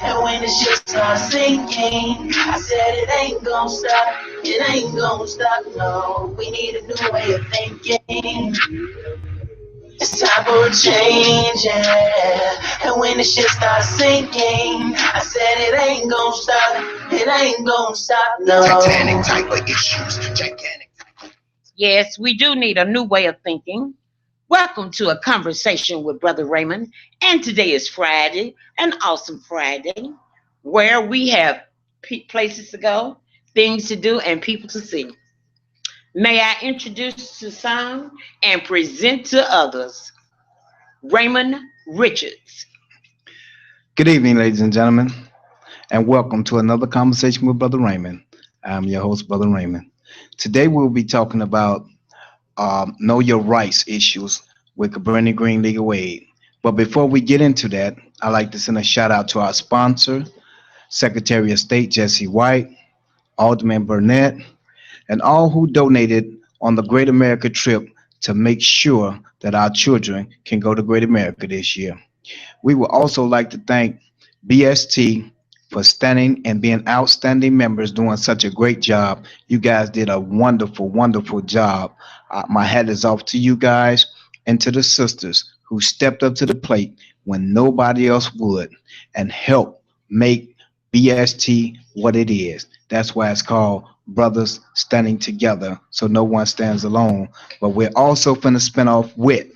And when the shit starts sinking, I said it ain't gonna stop. It ain't gonna stop, no. We need a new way of thinking. It's time for a change, yeah. And when the shit starts sinking, I said it ain't gonna stop. It ain't gonna stop, no. Titanic type of issues, gigantic. Yes, we do need a new way of thinking. Welcome to a conversation with Brother Raymond. And today is Friday, an awesome Friday, where we have places to go, things to do, and people to see. May I introduce to some and present to others Raymond Richards. Good evening, ladies and gentlemen, and welcome to another conversation with Brother Raymond. I'm your host, Brother Raymond. Today we'll be talking about know your rights issues with Cabrini Green Legal Aid. But before we get into that, I'd like to send a shout out to our sponsor, Secretary of State Jesse White, Alderman Burnett, and all who donated on the Great America trip to make sure that our children can go to Great America this year. We would also like to thank BST for standing and being outstanding members, doing such a great job. You guys did a wonderful, wonderful job. My hat is off to you guys and to the sisters who stepped up to the plate when nobody else would and helped make BST what it is. That's why it's called Brothers Standing Together, so no one stands alone. But we're also finna spin off with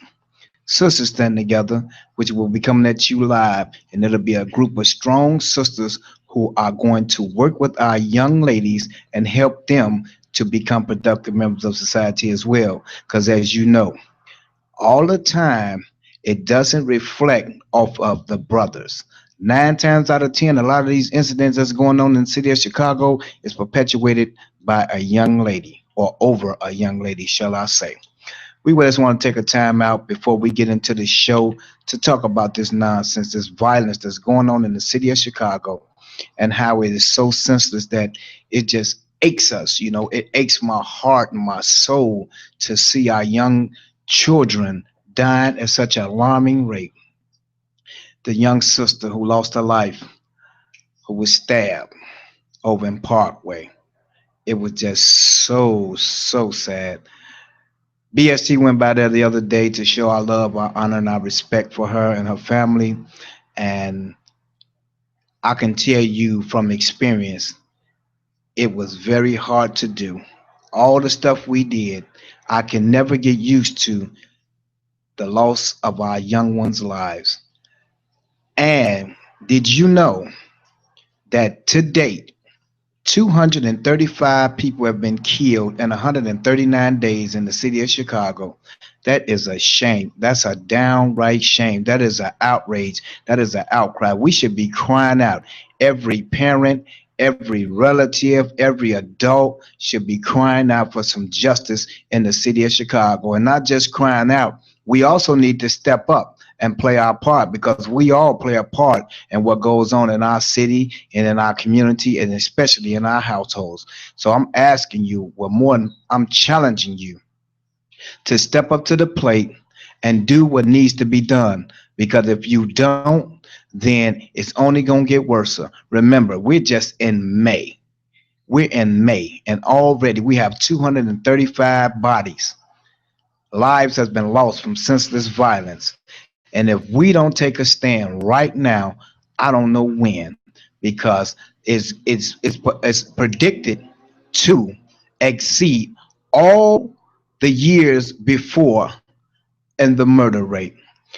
Sisters Stand Together, which will be coming at you live, and it'll be a group of strong sisters who are going to work with our young ladies and help them to become productive members of society as well. Because as you know, all the time, it doesn't reflect off of the brothers. 9 times out of 10, a lot of these incidents that's going on in the city of Chicago is perpetuated by a young lady, or over a young lady, shall I say. We just want to take a time out before we get into the show to talk about this nonsense, this violence that's going on in the city of Chicago, and how it is so senseless that it just aches us. You know, it aches my heart and my soul to see our young children dying at such an alarming rate. The young sister who lost her life, who was stabbed over in Parkway. It was just so sad. BST went by there the other day to show our love, our honor, and our respect for her and her family. And I can tell you from experience, it was very hard to do. All the stuff we did, I can never get used to the loss of our young ones' lives. And did you know that to date, 235 people have been killed in 139 days in the city of Chicago? That is a shame. That's a downright shame. That is an outrage. That is an outcry. We should be crying out. Every parent, every relative, every adult should be crying out for some justice in the city of Chicago. And not just crying out, we also need to step up and play our part, because we all play a part in what goes on in our city and in our community, and especially in our households. So I'm asking you, well, more than I'm challenging you to step up to the plate and do what needs to be done. Because if you don't, then it's only going to get worse. Remember, we're just in May. We're in May, and already we have 235 bodies. Lives has been lost from senseless violence. And if we don't take a stand right now, I don't know when, because it's predicted to exceed all the years before in the murder rate.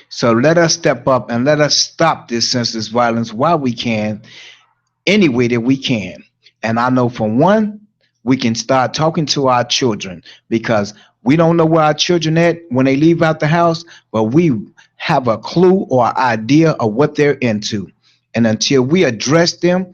So let us step up and let us stop this senseless violence while we can, any way that we can. And I know for one, we can start talking to our children, because we don't know where our children at when they leave out the house, but we have a clue or idea of what they're into. And until we address them,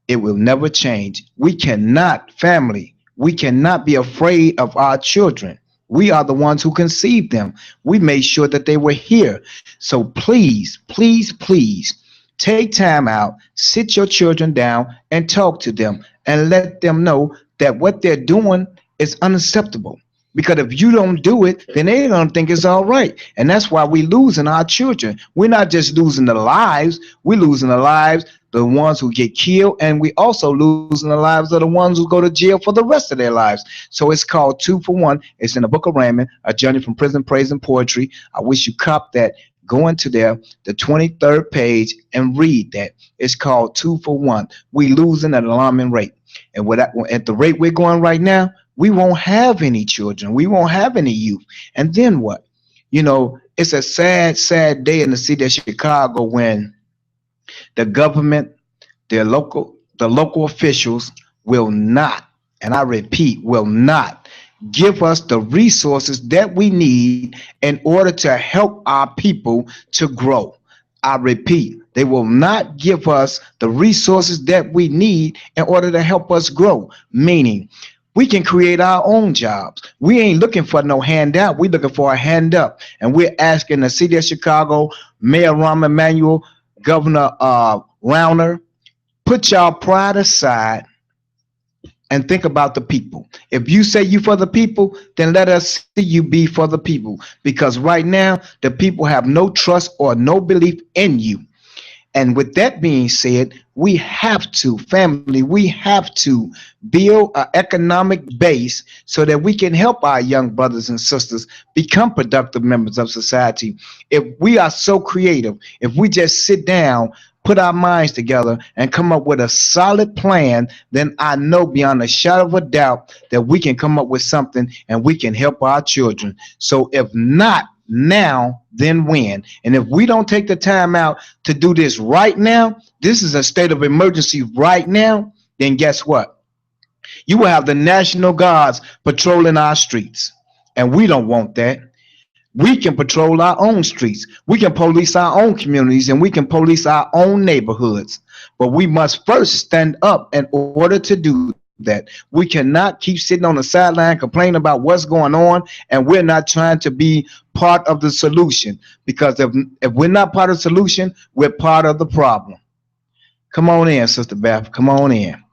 it will never change. We cannot, family, we cannot be afraid of our children. We are the ones who conceived them. We made sure that they were here. So please, please, please take time out, sit your children down and talk to them and let them know that what they're doing is unacceptable. Because if you don't do it, then they don't think it's all right. And that's why we losing our children. We're not just losing the lives, we're losing the lives, the ones who get killed, and we also losing the lives of the ones who go to jail for the rest of their lives. So it's called 2 for 1. It's in the book of Raymond, A Journey from Prison, Praise, and Poetry. I wish you cop that. Go into there, the 23rd page, and read that. It's called 2 for 1. We losing at an alarming rate. And at the rate we're going right now, we won't have any children. We won't have any youth. And then what? It's a sad, sad day in the city of Chicago when the government, the local officials will not, and I repeat, will not give us the resources that we need in order to help our people to grow. I repeat, they will not give us the resources that we need in order to help us grow. Meaning, we can create our own jobs. We ain't looking for no handout. We're looking for a hand up. And we're asking the city of Chicago, Mayor Rahm Emanuel, Governor Rauner, put y'all pride aside and think about the people. If you say you for the people, then let us see you be for the people. Because right now, the people have no trust or no belief in you. And with that being said, we have to build an economic base so that we can help our young brothers and sisters become productive members of society. If we are so creative, if we just sit down, put our minds together, and come up with a solid plan, then I know beyond a shadow of a doubt that we can come up with something and we can help our children. So if not now, then when? And if we don't take the time out to do this right now, this is a state of emergency right now, then guess what? You will have the National Guards patrolling our streets. And we don't want that. We can patrol our own streets. We can police our own communities, and we can police our own neighborhoods. But we must first stand up in order to do that. We cannot keep sitting on the sideline complaining about what's going on, and we're not trying to be part of the solution. Because if we're not part of the solution, we're part of the problem. Come on in, Sister Beth. Come on in.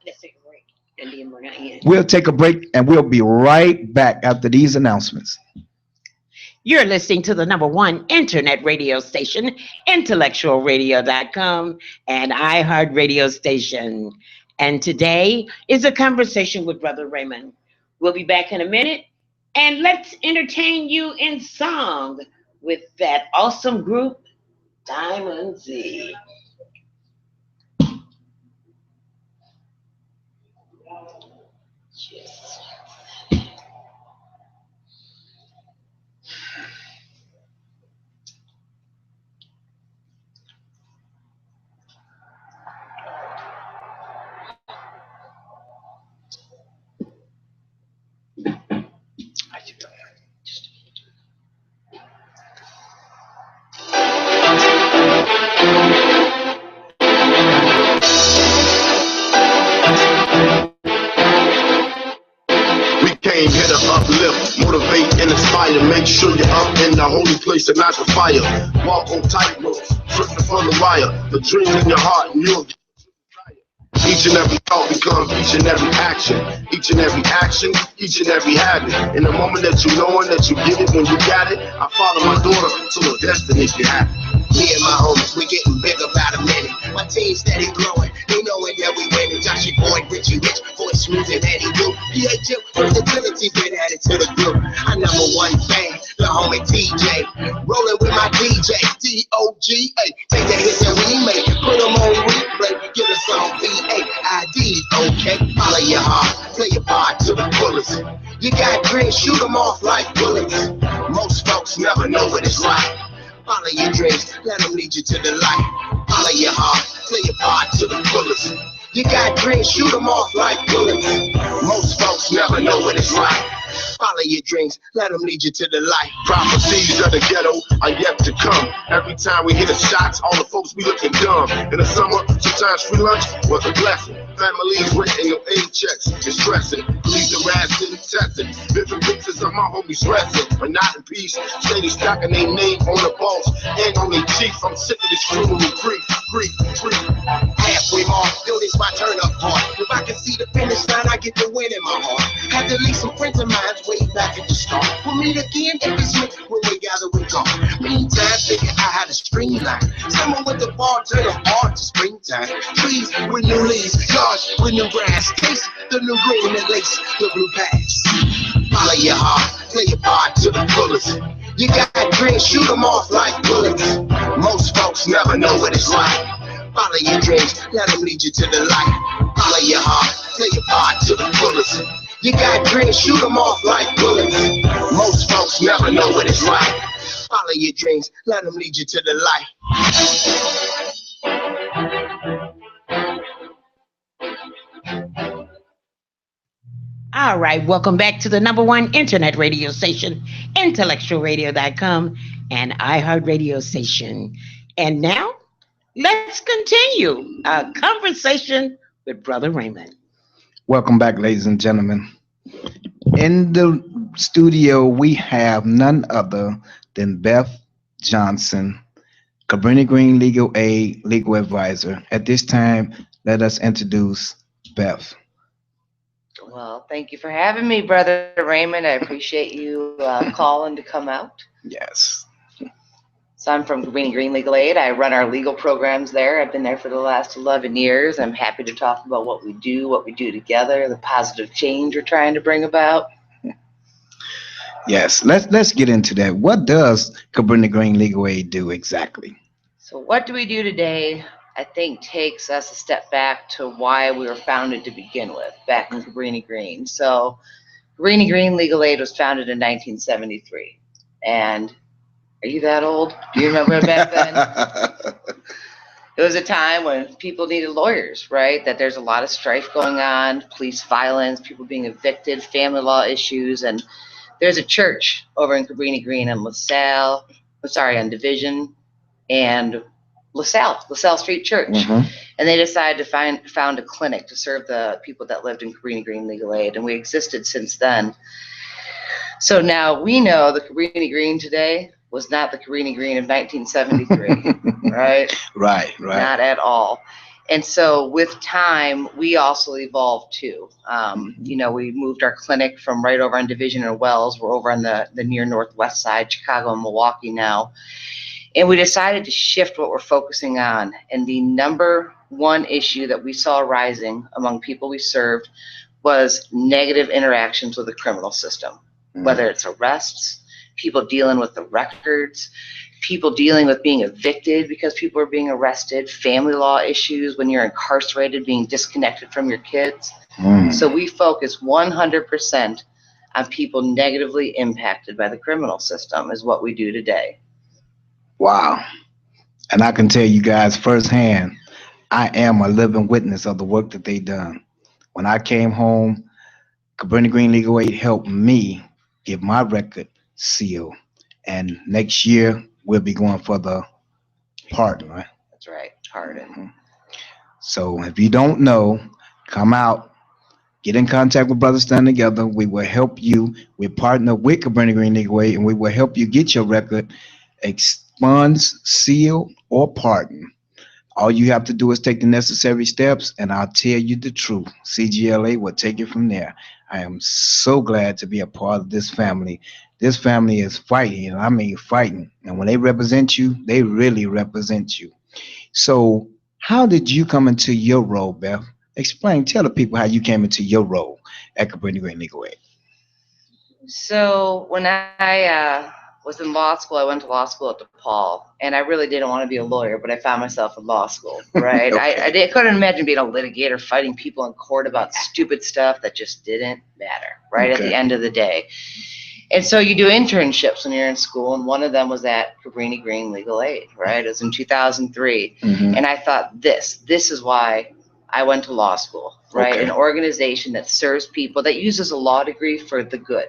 Let's take a break and then bring her in. We'll take a break, and we'll be right back after these announcements. You're listening to the #1 internet radio station, IntellectualRadio.com, and iHeart Radio Station. And today is a conversation with Brother Raymond. We'll be back in a minute, and let's entertain you in song with that awesome group, Diamond Z. Came here to uplift, motivate, and inspire. Make sure you're up in the holy place and not the fire. Walk on tight ropes, tripping from the wire. The dream in your heart, and you'll get each and every thought becomes each and every action. Each and every action, each and every habit. In the moment that you knowing that you get it when you got it, I follow my daughter to her destiny if you have it. Me and my homies, we getting bigger by the minute. My team steady growing, they knowing that we winning. Joshy Boy, Richie Rich, voice smooth and Eddie do. PHM, versatility, been added to the group. I #1 fan, the homie TJ. Rolling with my DJ, D-O-G-A. Take the hits that we make, put them on replay. Get us on V-A-I-D, okay? Follow your heart, play your part to the fullest. You got dreams, shoot them off like bullets. Most folks never know what it's like. Follow your dreams, let them lead you to the light. Follow your heart, play your part to the fullest. You got dreams, shoot them off like bullets. Most folks never know what it's like. Follow your dreams, let them lead you to the light. Prophecies of the ghetto are yet to come. Every time we hit the shots, all the folks be looking dumb. In the summer, sometimes free lunch was a blessing. Families waiting your aid checks and stressing. Police harassing, testing. Vivid pictures of my homies resting, but not in peace. Steady stacking their name on the boss and on their chief. I'm sick of this criminal creep. Halfway mark, still this my turn up part. If I can see the finish finish line, I get the win in my heart. Had to leave some friends of mine way back at the start. We'll meet again every Smith when we gather we go. Meantime, figure out how to streamline. Summer with the bar, turn them art to springtime. Trees with new leaves, yards with new grass. Taste the new green and lace the blue pass. Follow your heart, play your part to the fullest. You got dreams, shoot them off like bullets. Most folks never know what it's like. Follow your dreams, let them lead you to the light. Follow your heart, play your part to the fullest. You got dreams, shoot them off like bullets. Most folks never know what it's like. Follow your dreams, let them lead you to the light. All right, welcome back to the #1 internet radio station, IntellectualRadio.com, and iHeartRadio station. And now, let's continue our conversation with Brother Raymond. Welcome back, ladies and gentlemen. In the studio, we have none other than Beth Johnson, Cabrini Green Legal Aid Legal Advisor. At this time, let us introduce Beth. Well, thank you for having me, Brother Raymond. I appreciate you calling to come out. Yes. So I'm from Cabrini Green Legal Aid. I run our legal programs there. I've been there for the last 11 years. I'm happy to talk about what we do together, the positive change we're trying to bring about. Yes, let's get into that. What does Cabrini Green Legal Aid do exactly? So what do we do today? I think takes us a step back to why we were founded to begin with, back in Cabrini Green. So Cabrini Green Legal Aid was founded in 1973. And are you that old? Do you remember back then? It was a time when people needed lawyers, right? That there's a lot of strife going on, police violence, people being evicted, family law issues. And there's a church over in Cabrini Green and on Division and LaSalle Street Church. Mm-hmm. And they decided to found a clinic to serve the people that lived in Cabrini Green Legal Aid. And we existed since then. So now we know the Cabrini Green today was not the Cabrini Green of 1973, right? Right. Not at all. And so with time, we also evolved too. We moved our clinic from right over on Division and Wells. We're over on the near northwest side, Chicago and Milwaukee now. And we decided to shift what we're focusing on. And the number one issue that we saw rising among people we served was negative interactions with the criminal system, whether it's arrests, people dealing with the records, people dealing with being evicted because people are being arrested, family law issues when you're incarcerated, being disconnected from your kids. So we focus 100% on people negatively impacted by the criminal system is what we do today. Wow. And I can tell you guys firsthand, I am a living witness of the work that they done. When I came home, Cabrini Green Legal Aid helped me get my record sealed. And next year, we'll be going for the pardon, right? That's right, pardon. So if you don't know, come out, get in contact with Brothers Stand Together. We will help you. We partner with Cabrini Green Legal Aid, and we will help you get your record expunged, sealed, or pardoned. All you have to do is take the necessary steps, and I'll tell you the truth. CGLA will take it from there. I am so glad to be a part of this family. This family is fighting, and I mean fighting. And when they represent you, they really represent you. So how did you come into your role, Beth? Tell the people how you came into your role at Cabrini Green Legal Aid. So when I was in law school, I went to law school at DePaul, and I really didn't want to be a lawyer, but I found myself in law school, right? Okay. I couldn't imagine being a litigator, fighting people in court about stupid stuff that just didn't matter, right? Okay. At the end of the day. And so you do internships when you're in school, and one of them was at Cabrini Green Legal Aid, right? It was in 2003. Mm-hmm. And I thought this is why I went to law school, right? Okay. An organization that serves people, that uses a law degree for the good,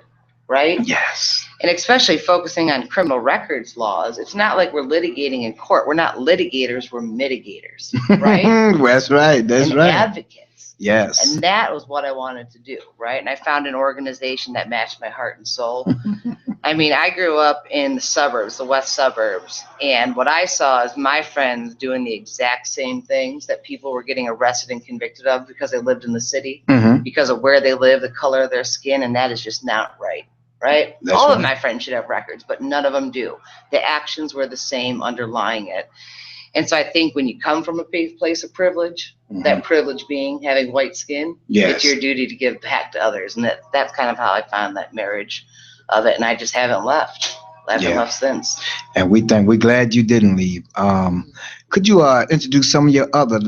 right? Yes. And especially focusing on criminal records laws, it's not like we're litigating in court. We're not litigators, we're mitigators, right? That's right. That's right. Advocates. Yes. And that was what I wanted to do, right? And I found an organization that matched my heart and soul. I mean, I grew up in the suburbs, the west suburbs, and what I saw is my friends doing the exact same things that people were getting arrested and convicted of because they lived in the city, because of where they live, the color of their skin, and that is just not right. Right? That's All right. of my friends should have records, but none of them do. The actions were the same underlying it. And so I think when you come from a place of privilege, that privilege being having white skin, it's your duty to give back to others. And that's kind of how I found that marriage of it. And I just haven't left. I haven't left since. And we're glad you didn't leave. Could you introduce some of your other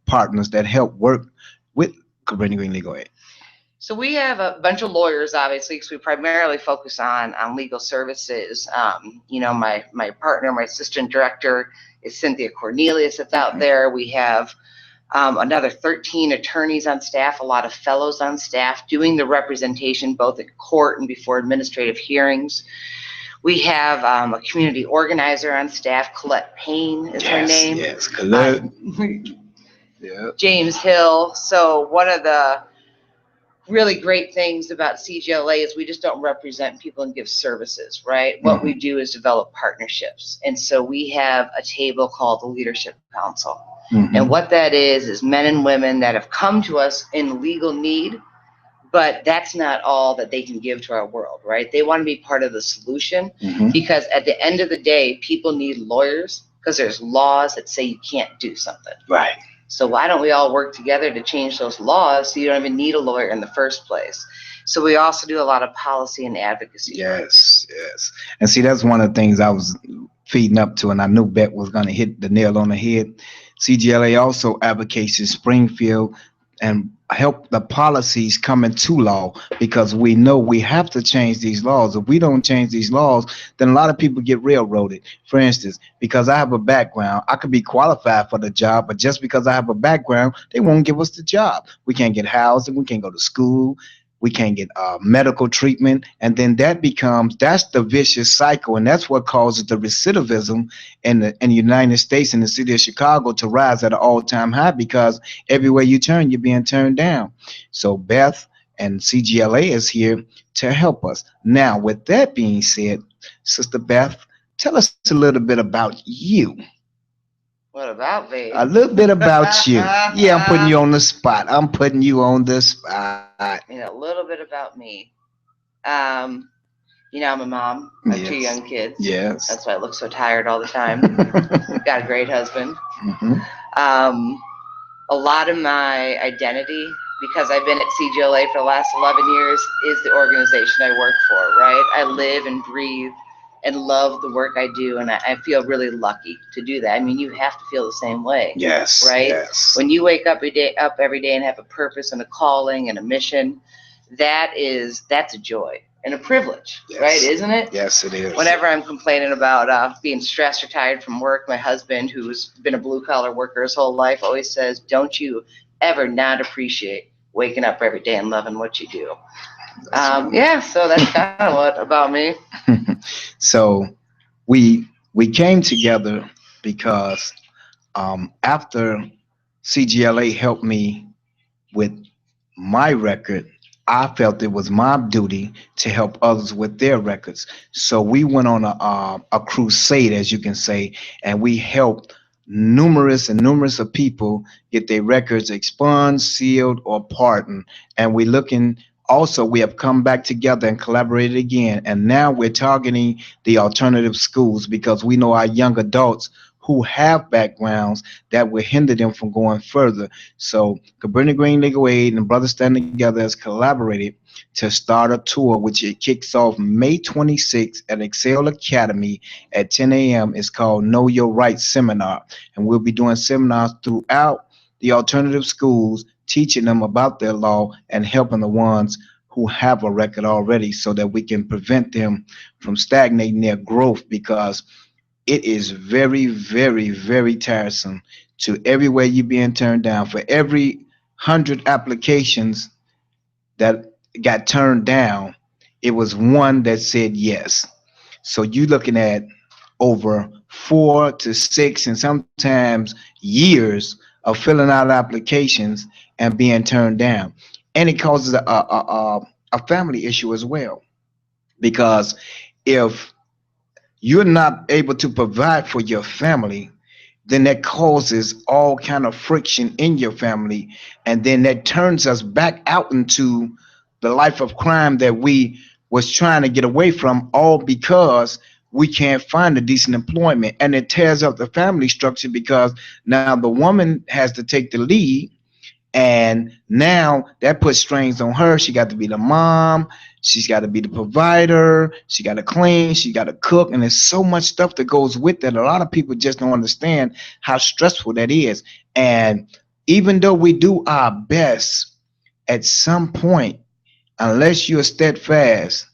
partners that help work with Cabrini Green Legal Aid? So we have a bunch of lawyers, obviously, because we primarily focus on legal services. My partner, my assistant director is Cynthia Cornelius that's out there. We have another 13 attorneys on staff, a lot of fellows on staff doing the representation both at court and before administrative hearings. We have a community organizer on staff, Colette Payne is her name. Yes, Colette. James Hill. So one of the really great things about CGLA is we just don't represent people and give services, right? What we do is develop partnerships. And so we have a table called the Leadership Council. And what that is men and women that have come to us in legal need, but that's not all that they can give to our world, right? They want to be part of the solution because at the end of the day, people need lawyers because there's laws that say you can't do something. Right. So why don't we all work together to change those laws so you don't even need a lawyer in the first place? So we also do a lot of policy and advocacy. Yes. And see, that's one of the things I was feeding up to, and I knew Beck was going to hit the nail on the head. CGLA also advocates in Springfield and help the policies come into law because we know we have to change these laws. If we don't change these laws, then a lot of people get railroaded. For instance, because I have a background, I could be qualified for the job, but just because I have a background, they won't give us the job. We can't get housing, we can't go to school, we can't get medical treatment, and then that's the vicious cycle, and that's what causes the recidivism in the United States and the city of Chicago to rise at an all-time high because everywhere you turn, you're being turned down. So Beth and CGLA is here to help us. Now, with that being said, Sister Beth, tell us a little bit about you. What about me? A little bit about you. Yeah, I'm putting you on the spot. I'm a little bit about me. I'm a mom. I have 2 young kids. Yes. That's why I look so tired all the time. Got a great husband. A lot of my identity, because I've been at CGLA for the last 11 years, is the organization I work for, right? I live and breathe and love the work I do, and I feel really lucky to do that. I mean, you have to feel the same way. Yes. Right? Yes. When you wake up every day and have a purpose and a calling and a mission, that's a joy and a privilege, right? Isn't it? Yes, it is. Whenever I'm complaining about being stressed or tired from work, my husband, who's been a blue-collar worker his whole life, always says, don't you ever not appreciate waking up every day and loving what you do. So that's kind of what about me. So we came together because after CGLA helped me with my record, I felt it was my duty to help others with their records. So we went on a crusade, as you can say, and we helped numerous of people get their records expunged, sealed, or pardoned. And we have come back together and collaborated again. And now we're targeting the alternative schools because we know our young adults who have backgrounds that will hinder them from going further. So Cabrini Green Legal Aid and Brothers Standing Together has collaborated to start a tour, which it kicks off May 26th at Excel Academy at 10 a.m. It's called Know Your Rights Seminar. And we'll be doing seminars throughout the alternative schools, teaching them about their law and helping the ones who have a record already so that we can prevent them from stagnating their growth, because it is very, very, very tiresome to everywhere you're being turned down. For every 100 applications that got turned down, it was one that said yes. So you're looking at over 4 to 6 and sometimes years of filling out applications and being turned down. And it causes a family issue as well. because if you're not able to provide for your family, then that causes all kind of friction in your family, and then that turns us back out into the life of crime that we was trying to get away from, all because we can't find a decent employment, and it tears up the family structure because now the woman has to take the lead, and now that puts strains on her. She got to be the mom, she's got to be the provider, she got to clean, she got to cook, and there's so much stuff that goes with that. A lot of people just don't understand how stressful that is. And even though we do our best, at some point, unless you're steadfast,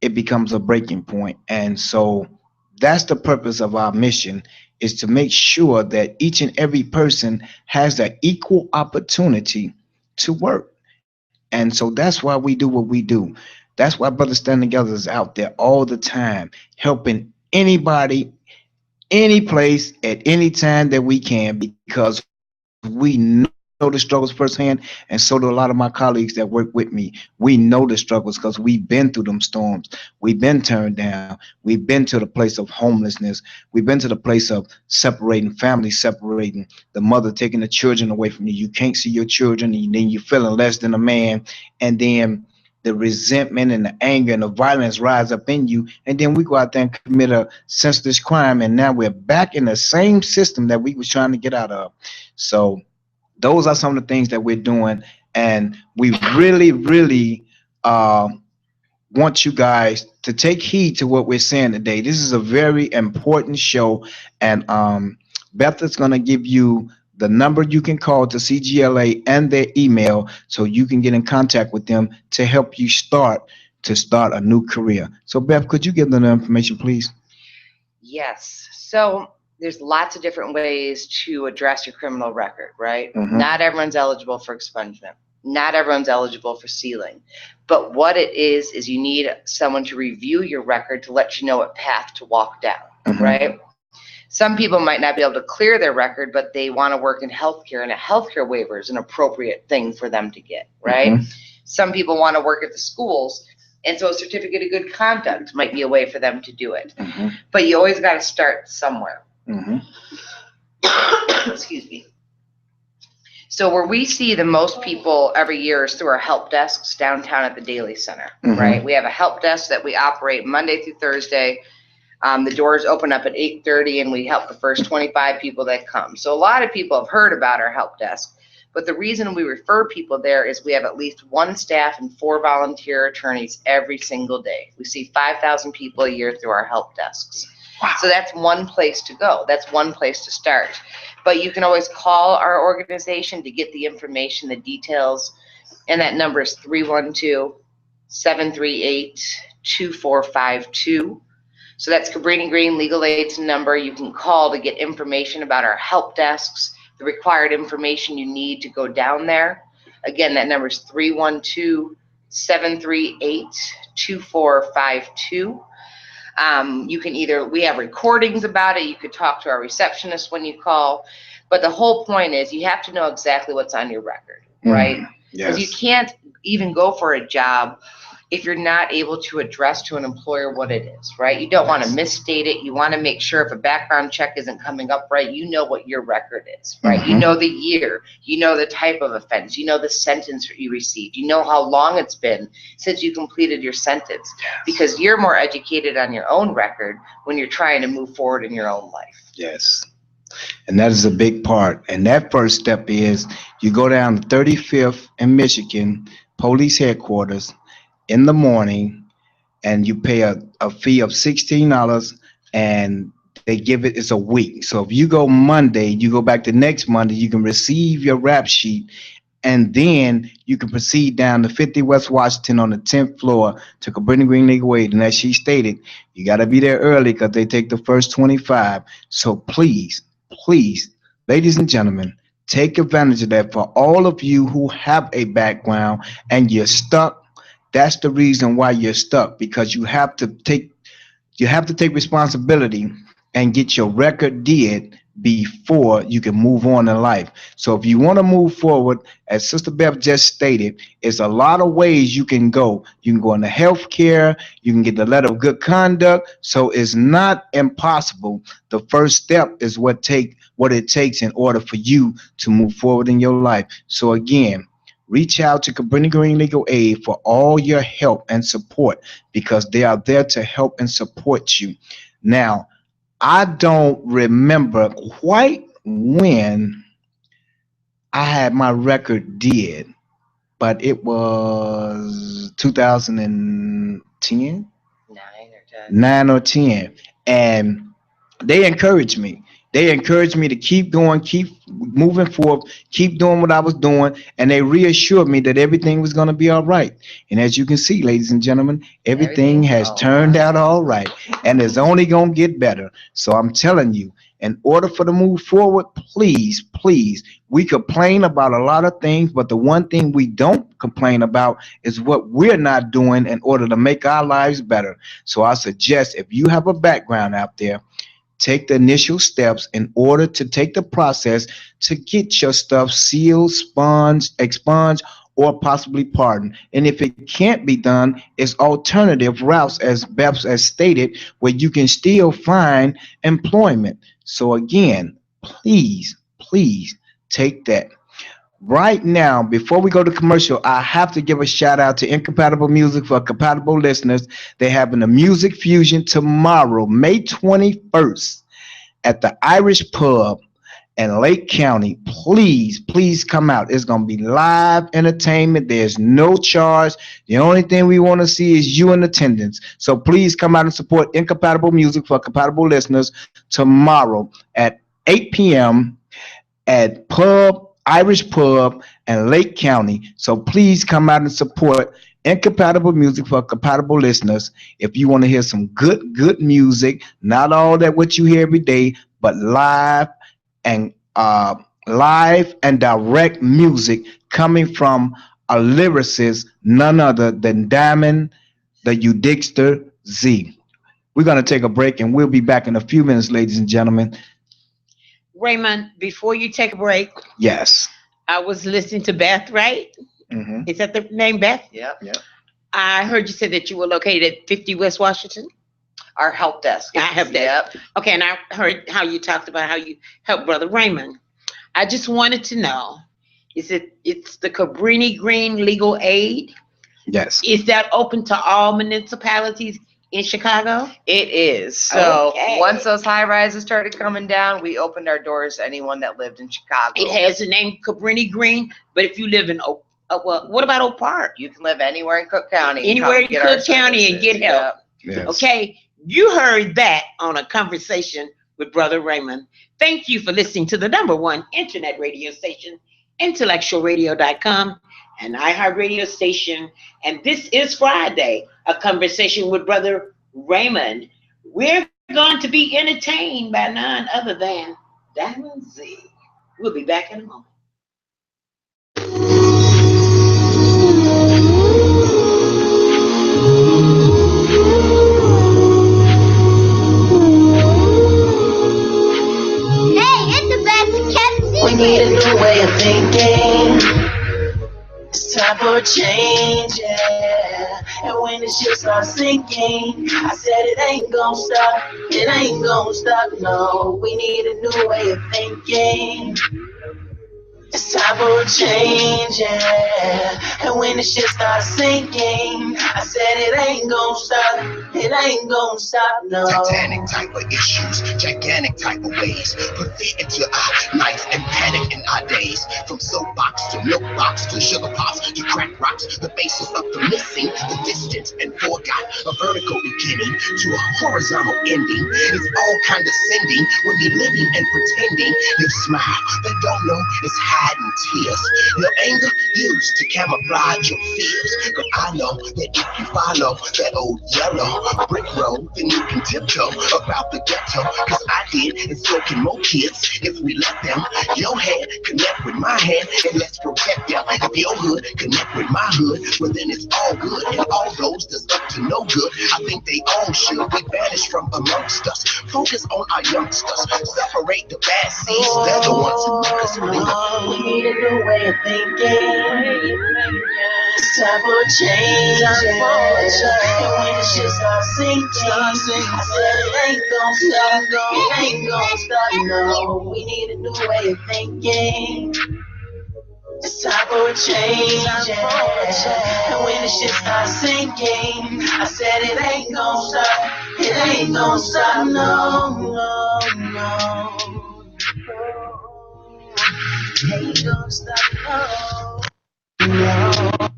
it becomes a breaking point. And so that's the purpose of our mission, is to make sure that each and every person has the equal opportunity to work. And so that's why we do what we do. That's why Brothers Stand Together is out there all the time, helping anybody, any place, at any time that we can, because we know the struggles firsthand, and so do a lot of my colleagues that work with me. We know the struggles because we've been through them storms. We've been turned down. We've been to the place of homelessness. We've been to the place of separating families, separating the mother, taking the children away from you. You can't see your children, and then you're feeling less than a man, and then the resentment and the anger and the violence rise up in you, and then we go out there and commit a senseless crime, and now we're back in the same system that we was trying to get out of. So those are some of the things that we're doing, and we really uh, want you guys to take heed to what we're saying today. This is a very important show, and Beth is going to give you the number you can call to CGLA and their email, so you can get in contact with them to help you start a new career. So Beth, could you give them the information, please? Yes. So there's lots of different ways to address your criminal record, right? Mhm. Not everyone's eligible for expungement. Not everyone's eligible for sealing. But what it is you need someone to review your record to let you know what path to walk down, Mhm. right? Some people might not be able to clear their record, but they want to work in healthcare, and a healthcare waiver is an appropriate thing for them to get, right? Mhm. Some people want to work at the schools, and so a certificate of good conduct might be a way for them to do it. Mhm. But you always got to start somewhere. Mhm. Excuse me. So where we see the most people every year is through our help desks downtown at the Daily Center, Mhm. right? We have a help desk that we operate Monday through Thursday. The doors open up at 8:30, and we help the first 25 people that come. So a lot of people have heard about our help desk, but the reason we refer people there is we have at least one staff and 4 volunteer attorneys every single day. We see 5,000 people a year through our help desks. Wow. So that's one place to go. That's one place to start. But you can always call our organization to get the information, the details, and that number is 312-738-2452. So that's Cabrini Green Legal Aid's number. You can call to get information about our help desks, the required information you need to go down there. Again, that number is 312-738-2452. You can we have recordings about it. You could talk to our receptionist when you call. But the whole point is you have to know exactly what's on your record, right? Because you can't even go for a job if you're not able to address to an employer what it is, right? You don't want to misstate it. You want to make sure if a background check isn't coming up right, you know what your record is, right? Mhm. You know the year, you know the type of offense, you know the sentence you received, you know how long it's been since you completed your sentence, because you're more educated on your own record when you're trying to move forward in your own life. Yes. And that is a big part. And that first step is you go down to 35th and Michigan Police Headquarters in the morning, and you pay a fee of $16, and they give it's a week. So if you go Monday, you go back the next Monday, you can receive your rap sheet, and then you can proceed down to 50 West Washington on the 10th floor to Cabrini Green Legal Aid. And as she stated, you got to be there early because they take the first 25. So please, ladies and gentlemen, take advantage of that. For all of you who have a background and you're stuck, that's the reason why you're stuck, because you have to take responsibility and get your record did before you can move on in life. So if you want to move forward, as Sister Beth just stated, it's a lot of ways you can go. You can go into healthcare, you can get the letter of good conduct. So it's not impossible. The first step is what it takes in order for you to move forward in your life. So again, reach out to Cabrini Green Legal Aid for all your help and support because they are there to help and support you. Now, I don't remember quite when I had my record did, but it was 2010, 9 or 10. And they encouraged me. They encouraged me to keep going, keep moving forward, keep doing what I was doing, and they reassured me that everything was going to be all right. And as you can see, ladies and gentlemen, everything has turned out all right, and it's only going to get better. So I'm telling you, in order for to move forward, please, please, we complain about a lot of things, but the one thing we don't complain about is what we're not doing in order to make our lives better. So I suggest if you have a background out there, take the initial steps in order to take the process to get your stuff sealed, expunged, or possibly pardoned. And if it can't be done, it's alternative routes, as Beth has stated, where you can still find employment. So again, please, please take that. Right now, before we go to commercial, I have to give a shout out to Incompatible Music for compatible listeners. They're having a music fusion tomorrow, May 21st, at the Irish Pub in Lake County. Please, please come out. It's going to be live entertainment. There's no charge. The only thing we want to see is you in attendance. So please come out and support Incompatible Music for compatible listeners tomorrow at 8 p.m. at Irish Pub in Lake County. So please come out and support Incompatible Music for compatible listeners. If you want to hear some good music, not all that what you hear every day, but live and direct music coming from a lyricist, none other than Diamond the Udixter Z. We're going to take a break and we'll be back in a few minutes, ladies and gentlemen. Raymond, before you take a break, yes, I was listening to Beth, right? Mm-hmm. Is that the name, Beth? Yep. I heard you said that you were located at 50 West Washington. Our help desk. I have that. Yep. Okay, and I heard how you talked about how you helped Brother Raymond. I just wanted to know, it's the Cabrini Green Legal Aid? Yes. Is that open to all municipalities in Chicago? It is. So Okay. Once those high rises started coming down, we opened our doors to anyone that lived in Chicago. It has the name Cabrini Green, but if you live in well, what about Oak Park? You can live anywhere in Cook County. Anywhere in Cook County and get help. Yep. Yes. Okay, you heard that on a conversation with Brother Raymond. Thank you for listening to the #1 internet radio station, IntellectualRadio.com, and iHeart Radio station. And this is Friday, a conversation with Brother Raymond. We're going to be entertained by none other than Diamond Z. We'll be back in a moment. We need a new way of thinking. It's time for a change, yeah. And when the shit starts sinking, I said it ain't gonna stop. It ain't gonna stop, no. We need a new way of thinking. It's time for a change, yeah. And when the shit starts sinking, I said it ain't gonna stop. It ain't gonna stop, no. Titanic type of issues, gigantic type of ways. Put fear into our life and panic in our days. From soapbox to milk box to sugar pops to crack rocks. The basis of the missing, the distant and forgot. A vertical beginning to a horizontal ending. It's all condescending when we living and pretending. You smile, they don't know it's hiding tears. Your anger used to camouflage your fears. But I know that if you follow that old yellow brick road, then you can tiptoe about the ghetto. Cause I did, and so can more kids if we let them. Your hand connect with my hand, and let's protect them. If your hood connect with my hood, well then it's all good. And all those that's up to no good. I think they all should be banished from amongst us. Focus on our youngsters. Separate the bad seeds. They're the ones who make us bleed. We need a new way of thinking. It's time for a change. And when the shit starts sinking, I said it ain't gon' stop. It ain't gon' stop. No, we need a new way of thinking. It's time for a change. And when the shit starts sinking, I said it ain't gon' stop. It ain't gon' stop. No, no, no. It ain't gon' stop. No, no.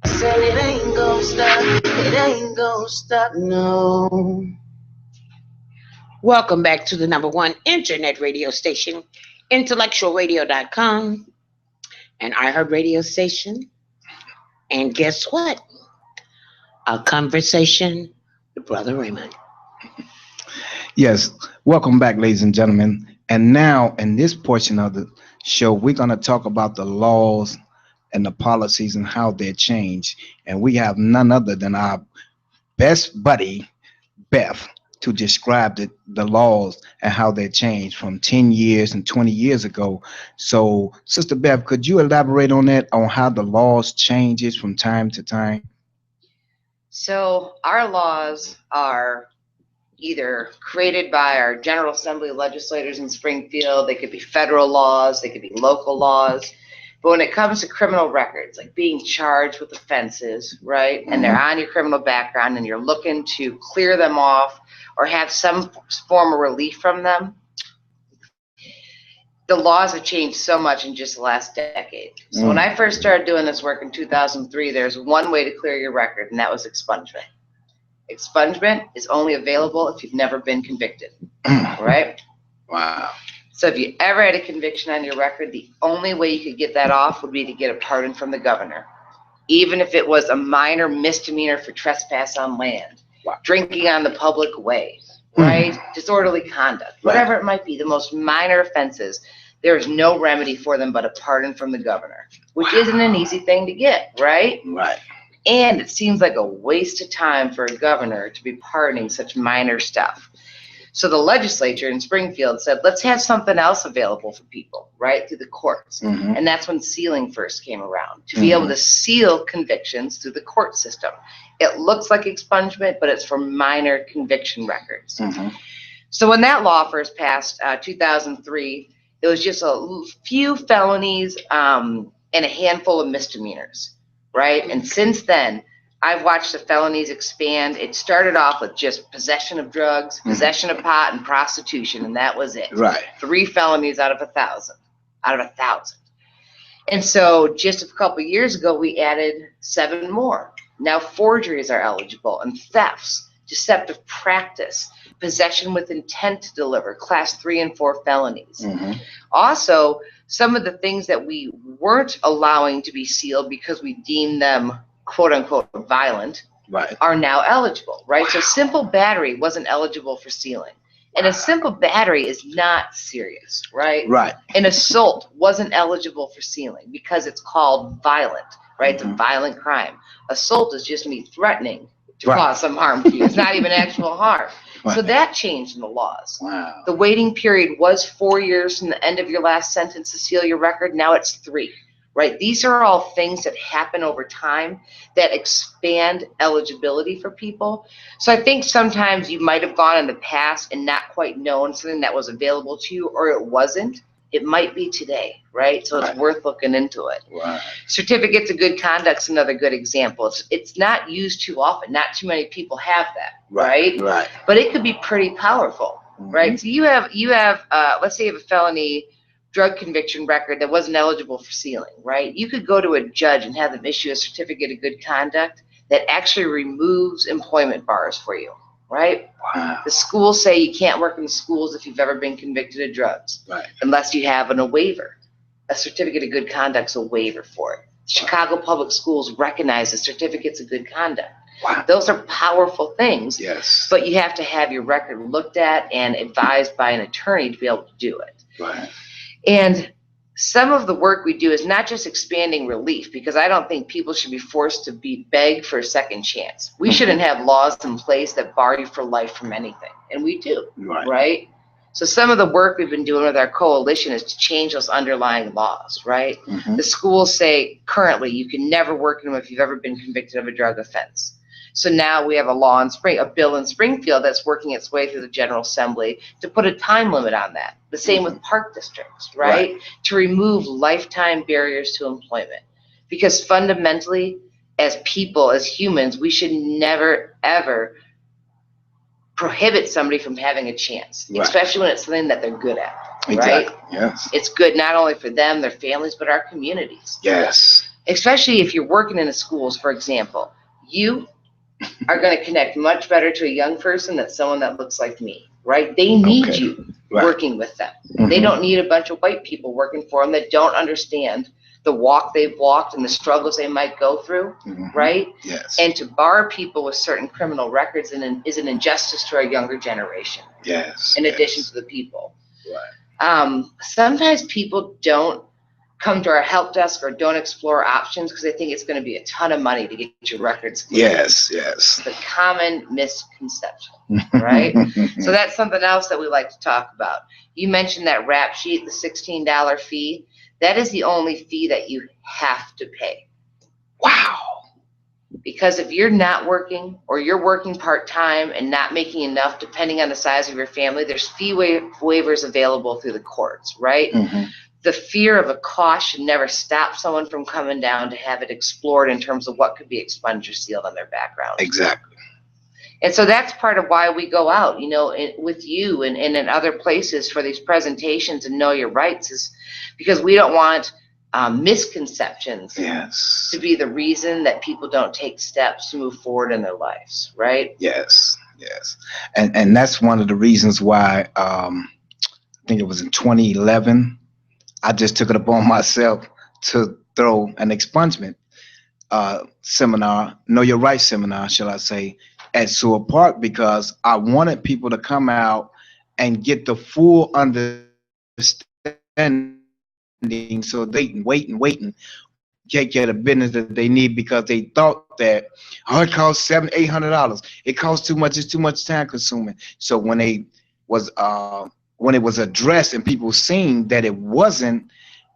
I said it ain't gon' stop. It ain't gon' stop. No. Welcome back to the #1 internet radio station, IntellectualRadio.com, and iHeart radio station. And guess what? A conversation with Brother Raymond. Yes, welcome back, ladies and gentlemen. And now, in this portion of the show, we're going to talk about the laws and the policies and how they're changed. And we have none other than our best buddy, Beth, to describe the laws and how they changed from 10 years and 20 years ago. So, Sister Beth, could you elaborate on that, on how the laws changes from time to time? So our laws are either created by our General Assembly legislators in Springfield. They could be federal laws, they could be local laws. But when it comes to criminal records, like being charged with offenses, right, and they're on your criminal background and you're looking to clear them off or have some form of relief from them, the laws have changed so much in just the last decade. So when I first started doing this work in 2003, there's one way to clear your record, and that was expungement. Expungement is only available if you've never been convicted, right? Wow. So if you ever had a conviction on your record, the only way you could get that off would be to get a pardon from the governor, even if it was a minor misdemeanor for trespass on land, drinking on the public way, right? Disorderly conduct, whatever it might be, the most minor offenses, there is no remedy for them but a pardon from the governor, which isn't an easy thing to get, right? Right. And it seems like a waste of time for a governor to be pardoning such minor stuff. So the legislature in Springfield said, let's have something else available for people, right, through the courts. And that's when sealing first came around, to be able to seal convictions through the court system. It looks like expungement, but it's for minor conviction records. So when that law first passed, 2003, it was just a few felonies and a handful of misdemeanors, right? And since then, I've watched the felonies expand. It started off with just possession of drugs, possession of pot, and prostitution, and that was it. Right. 3 felonies out of 1,000. And so just a couple of years ago, we added 7 more. Now forgeries are eligible, and thefts, deceptive practice, possession with intent to deliver, class 3 and 4 felonies. Also, some of the things that we weren't allowing to be sealed because we deemed them quote unquote violent are now eligible, right? So simple battery wasn't eligible for sealing. And a simple battery is not serious, right? Right. An assault wasn't eligible for sealing because it's called violent, right? It's a violent crime. Assault is just me threatening to cause some harm to you. It's not even actual harm. So that changed in the laws. Wow. The waiting period was 4 years from the end of your last sentence to seal your record. Now it's 3. Right? These are all things that happen over time that expand eligibility for people. So I think sometimes you might have gone in the past and not quite known something that was available to you, or it wasn't. It might be today, right? So it's worth looking into it. Right. Certificates of good conduct is another good example. It's not used too often. Not too many people have that, right? Right. But it could be pretty powerful, right? So you have let's say you have a felony drug conviction record that wasn't eligible for sealing, right? You could go to a judge and have them issue a certificate of good conduct that actually removes employment bars for you, right? Wow. The schools say you can't work in the schools if you've ever been convicted of drugs, unless you have a waiver. A certificate of good conduct's a waiver for it. Chicago Public Schools recognize the certificates of good conduct. Wow. Those are powerful things. Yes. But you have to have your record looked at and advised by an attorney to be able to do it. Right. And some of the work we do is not just expanding relief, because I don't think people should be forced to be begged for a second chance. We shouldn't have laws in place that bar you for life from anything, and we do, right? So some of the work we've been doing with our coalition is to change those underlying laws, right? The schools say currently you can never work in them if you've ever been convicted of a drug offense. So now we have a bill in Springfield that's working its way through the General Assembly to put a time limit on that. The same with park districts, right? To remove lifetime barriers to employment. Because fundamentally, as people, as humans, we should never, ever prohibit somebody from having a chance, especially when it's something that they're good at, right? Yes. It's good not only for them, their families, but our communities. Yes. Especially if you're working in the schools, for example. You are going to connect much better to a young person than someone that looks like me, right? They need you working with them. They don't need a bunch of white people working for them that don't understand the walk they've walked and the struggles they might go through, right? Yes. And to bar people with certain criminal records is an injustice to our younger generation. Yes. In addition to the people. Sometimes people don't come to our help desk or don't explore options because they think it's going to be a ton of money to get your records cleared. Yes. The common misconception, right? So that's something else that we like to talk about. You mentioned that rap sheet, the $16 fee. That is the only fee that you have to pay. Wow. Because if you're not working or you're working part-time and not making enough, depending on the size of your family, there's fee waivers available through the courts, right? The fear of a cost should never stop someone from coming down to have it explored in terms of what could be expunged or sealed on their background. Exactly. And so that's part of why we go out, with you and in other places for these presentations and know your rights, is because we don't want misconceptions to be the reason that people don't take steps to move forward in their lives, right? Yes. And that's one of the reasons why I think it was in 2011, I just took it upon myself to throw an expungement seminar, Know Your Rights seminar, shall I say, at Sewell Park, because I wanted people to come out and get the full understanding, so they can wait and take care of the business that they need, because they thought that, it costs $700-800. It costs too much. It's too much time consuming. So when it was addressed and people seen that it wasn't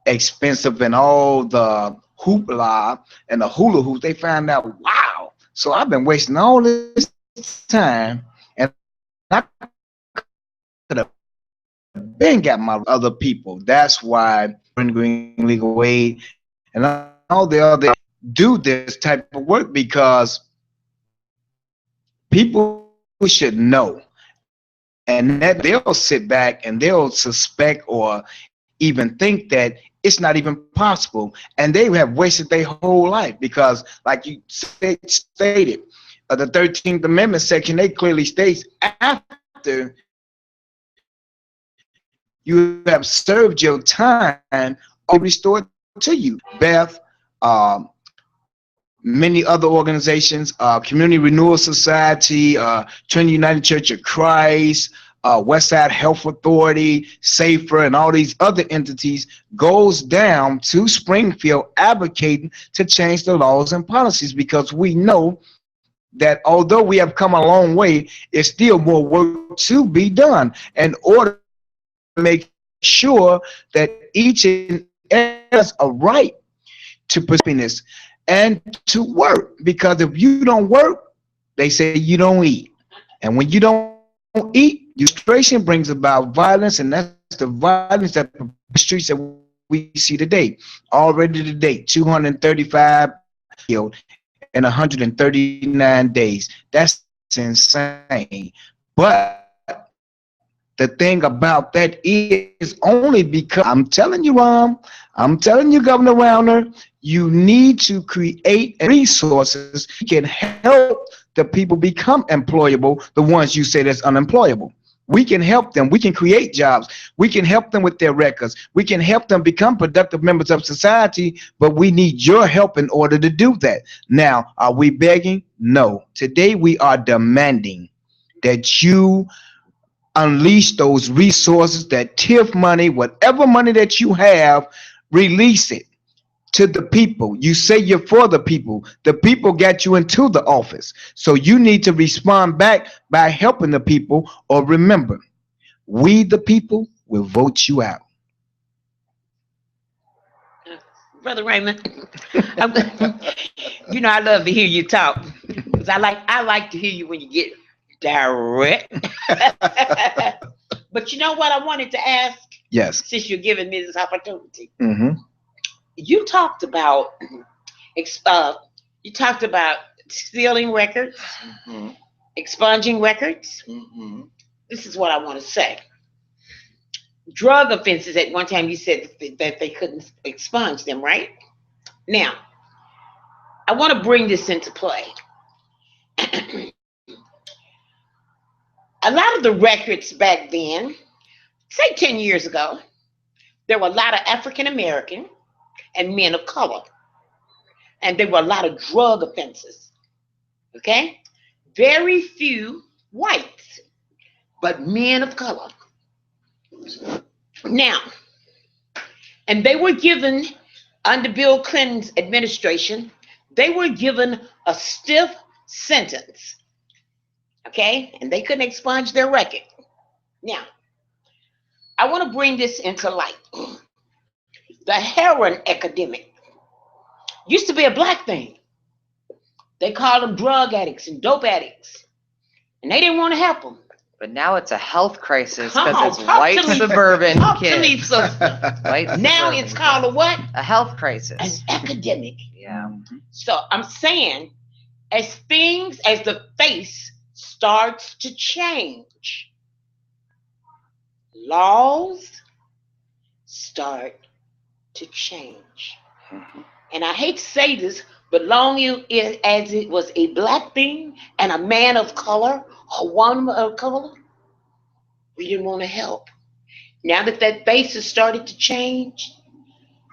expensive and all the hoopla and the hula hoops, they found out, wow. So I've been wasting all this time, and I could have been got my other people. That's why Green Legal Aid and all the other do this type of work, because people should know, and that they'll sit back and they'll suspect or even think that it's not even possible, and they have wasted their whole life. Because like you stated, the 13th Amendment section, they clearly states after you have served your time, or restored to you. Beth, many other organizations, Community Renewal Society, Trinity United Church of Christ, Westside Health Authority, Safer, and all these other entities goes down to Springfield advocating to change the laws and policies, because we know that although we have come a long way, it's still more work to be done in order to make sure that each and every has a right to happiness and to work. Because if you don't work, they say you don't eat. And when you don't eat, frustration brings about violence, and that's the violence that the streets that we see today. Already today, 235 killed in 139 days. That's insane. But the thing about that is only because, I'm telling you, I'm telling you, Governor Rauner, you need to create resources that can help the people become employable, the ones you say that's unemployable. We can help them. We can create jobs. We can help them with their records. We can help them become productive members of society, but we need your help in order to do that. Now, are we begging? No. Today we are demanding that you unleash those resources, that TIF money, whatever money that you have, release it to the people. You say you're for the people. The people got you into the office. So you need to respond back by helping the people, or remember, we the people will vote you out. Brother Raymond, I love to hear you talk because I like to hear you when you get direct. But you know what I wanted to ask, Yes. since you're giving me this opportunity. Mm-hmm. You talked about stealing records, Mm-hmm. expunging records. Mm-hmm. This is what I want to say. Drug offenses, at one time you said that they couldn't expunge them, right? Now, I want to bring this into play. A lot of the records back then, say 10 years ago, there were a lot of African American and men of color. And there were a lot of drug offenses. Okay? Very few whites, but men of color. Now, and they were given, under Bill Clinton's administration, they were given a stiff sentence. Okay? And they couldn't expunge their record. Now, I want to bring this into light. The heroin epidemic used to be a black thing. They called them drug addicts and dope addicts. And they didn't want to help them. But now it's a health crisis Come on, because it's talk white to me. suburban Talk to me, kids. sister. White Now suburban it's called a kids. what? A health crisis. An epidemic. Yeah. So I'm saying, as the face starts to change, laws start to change. And I hate to say this, but as it was a black thing and a man of color, a woman of color, we didn't want to help. Now that face has started to change,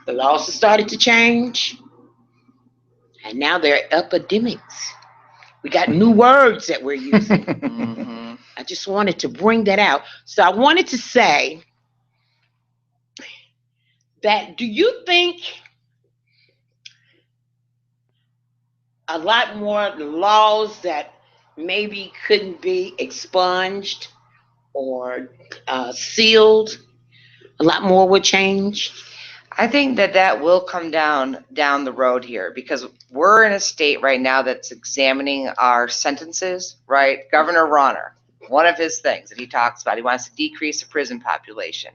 the laws have started to change, and now they're epidemics. We got new words that we're using. Mm-hmm. I just wanted to bring that out. So I wanted to say that, do you think a lot more laws that maybe couldn't be expunged or sealed, a lot more would change? I think that will come down the road here because we're in a state right now that's examining our sentences, right? Governor Ronner, one of his things that he talks about, he wants to decrease the prison population.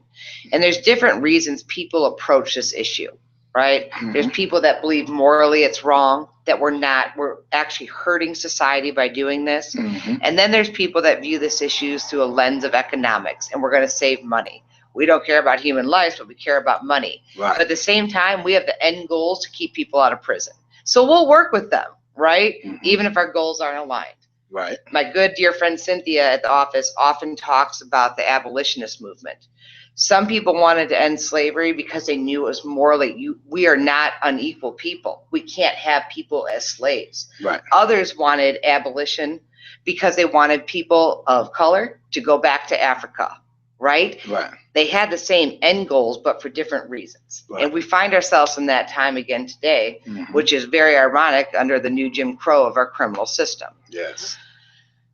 And there's different reasons people approach this issue, right? Mhm. There's people that believe morally it's wrong, that we're actually hurting society by doing this. Mhm. And then there's people that view this issue through a lens of economics and we're going to save money. We don't care about human lives, but we care about money. Right. But at the same time, we have the end goals to keep people out of prison. So we'll work with them, right? Mhm. Even if our goals aren't aligned. Right. My good dear friend Cynthia at the office often talks about the abolitionist movement. Some people wanted to end slavery because they knew it was morally, we are not unequal people. We can't have people as slaves. Right. Others wanted abolition because they wanted people of color to go back to Africa, right? Right. They had the same end goals, but for different reasons. Right. And we find ourselves in that time again today, Mhm. which is very ironic under the new Jim Crow of our criminal system. Yes.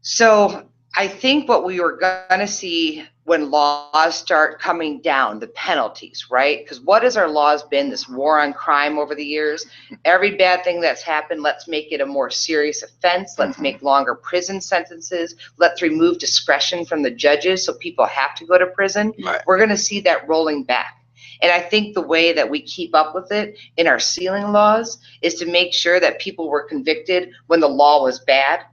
So I think what we were going to see when laws start coming down, the penalties, right? Because what has our laws been? This war on crime over the years. Every bad thing that's happened, let's make it a more serious offense. Let's Mhm. make longer prison sentences. Let's remove discretion from the judges so people have to go to prison. Right. We're going to see that rolling back. And I think the way that we keep up with it in our sealing laws is to make sure that people were convicted when the law was bad,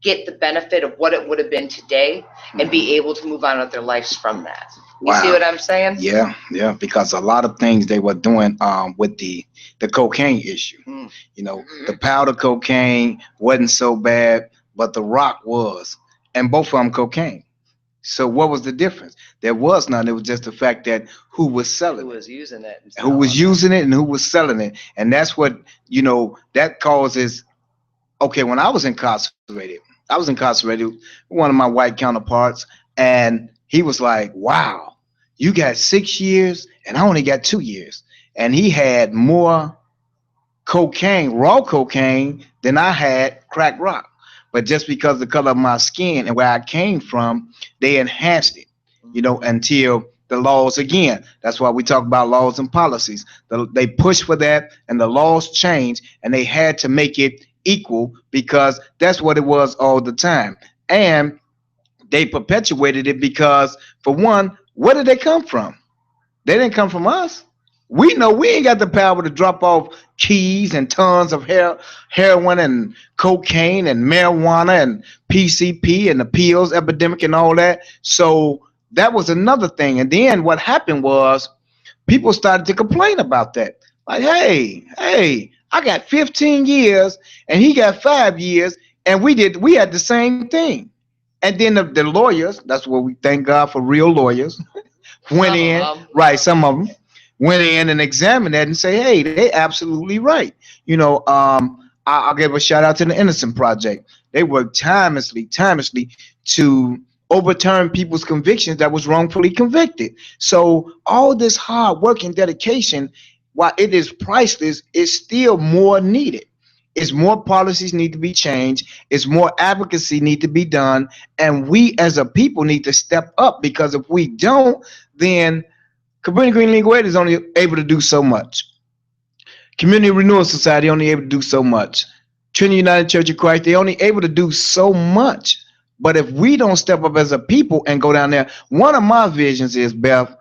get the benefit of what it would have been today, and be able to move on with their lives from that. You see Wow. what I'm saying? Yeah, yeah, because a lot of things they were doing with the cocaine issue. Mm. You know, the powder cocaine wasn't so bad, but the rock was, and both of them cocaine. So what was the difference? There was none. It was just the fact that who was selling Who it, was using it? and who was selling it. using it, and who was selling it, and that's what that causes. Okay, when I was incarcerated with one of my white counterparts, and he was like, "Wow, you got 6 years, and I only got 2 years." and he had more cocaine, raw cocaine, than I had crack rock. But just because of the color of my skin and where I came from, they enhanced it, until the laws again. That's why we talk about laws and policies. They push for that, and the laws change, and they had to make it equal because that's what it was all the time. And they perpetuated it because, for one, where did they come from? They didn't come from us. We know we ain't got the power to drop off keys and tons of heroin and cocaine and marijuana and PCP and the pills epidemic and all that. So that was another thing. And then what happened was people started to complain about that. Like, hey, I got 15 years and he got 5 years, and we had the same thing. And then the lawyers, that's what we thank God for real lawyers, went in, right, some of them went in and examined that and say, hey, they absolutely right. I'll give a shout out to the Innocent Project. They worked tirelessly to overturn people's convictions that was wrongfully convicted. So all this hard work and dedication, while it is priceless, is still more needed. It's more policies need to be changed. It's more advocacy need to be done. And we as a people need to step up, because if we don't, then Cabrini Green Legal Aid is only able to do so much. Community Renewal Society only able to do so much. Trinity United Church of Christ, they only able to do so much. But if we don't step up as a people and go down there, one of my visions is, Beth,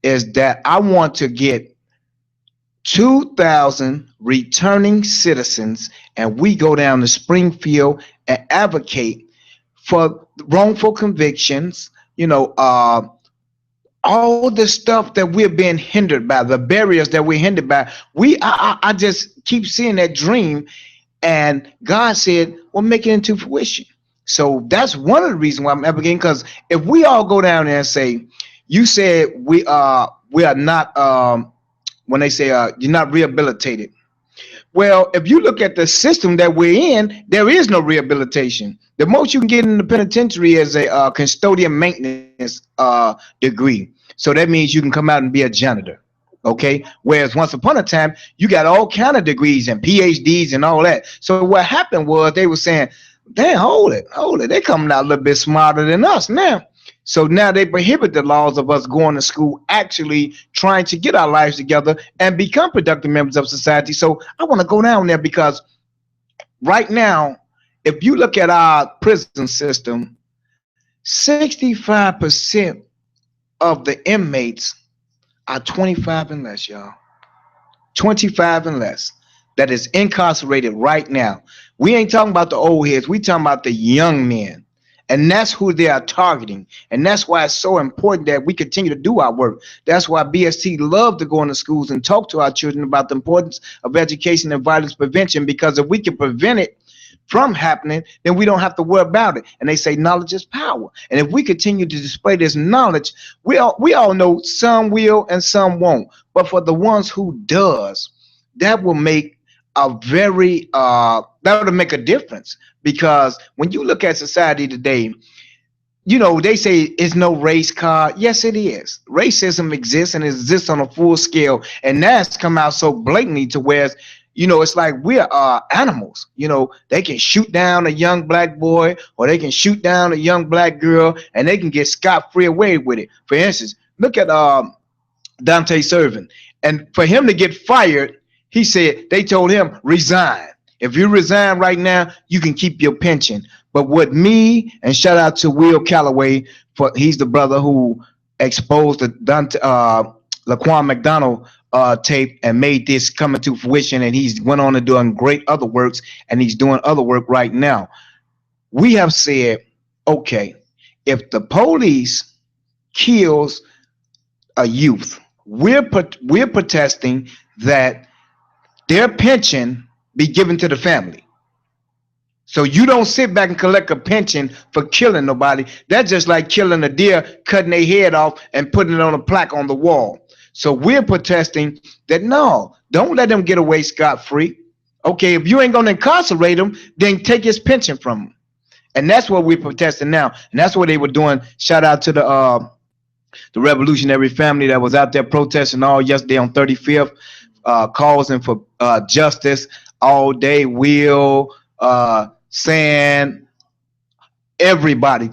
is that I want to get 2,000 returning citizens, and we go down to Springfield and advocate for wrongful convictions, all the stuff that we're being hindered by, the barriers that we're hindered by. I just keep seeing that dream, and God said, well, make it into fruition. So that's one of the reasons why I'm advocating, because if we all go down there and say, you said we are not, when they say you're not rehabilitated. Well, if you look at the system that we're in, there is no rehabilitation. The most you can get in the penitentiary is a custodian maintenance degree. So that means you can come out and be a janitor. Okay. Whereas once upon a time, you got all kind of degrees and PhDs and all that. So what happened was they were saying, damn, hold it. They're coming out a little bit smarter than us now. So now they prohibit the laws of us going to school, actually trying to get our lives together and become productive members of society. So I want to go down there, because right now, if you look at our prison system, 65% of the inmates are 25 and less, y'all. 25 and less that is incarcerated right now. We ain't talking about the old heads. We talking about the young men. And that's who they are targeting. And that's why it's so important that we continue to do our work. That's why BST love to go into schools and talk to our children about the importance of education and violence prevention, because if we can prevent it from happening, then we don't have to worry about it. And they say knowledge is power. And if we continue to display this knowledge, we all know some will and some won't. But for the ones who does, that will make a difference. Because when you look at society today, they say it's no race card. Yes, it is. Racism exists, and it exists on a full scale. And that's come out so blatantly to where, it's like we're animals. They can shoot down a young black boy, or they can shoot down a young black girl, and they can get scot-free away with it. For instance, look at Dante Servin. And for him to get fired, he said they told him, resign. If you resign right now, you can keep your pension. But with me, and shout out to Will Calloway, he's the brother who exposed the Laquan McDonald tape and made this come into fruition, and he's went on to doing great other works, and he's doing other work right now. We have said, okay, if the police kills a youth, we're protesting that their pension be given to the family. So you don't sit back and collect a pension for killing nobody. That's just like killing a deer, cutting their head off and putting it on a plaque on the wall. So we're protesting that, no, don't let them get away scot-free. Okay, if you ain't going to incarcerate them, then take his pension from him. And that's what we're protesting now. And that's what they were doing. Shout out to the the revolutionary family that was out there protesting all yesterday on 35th, causing for justice all day. Will, saying everybody,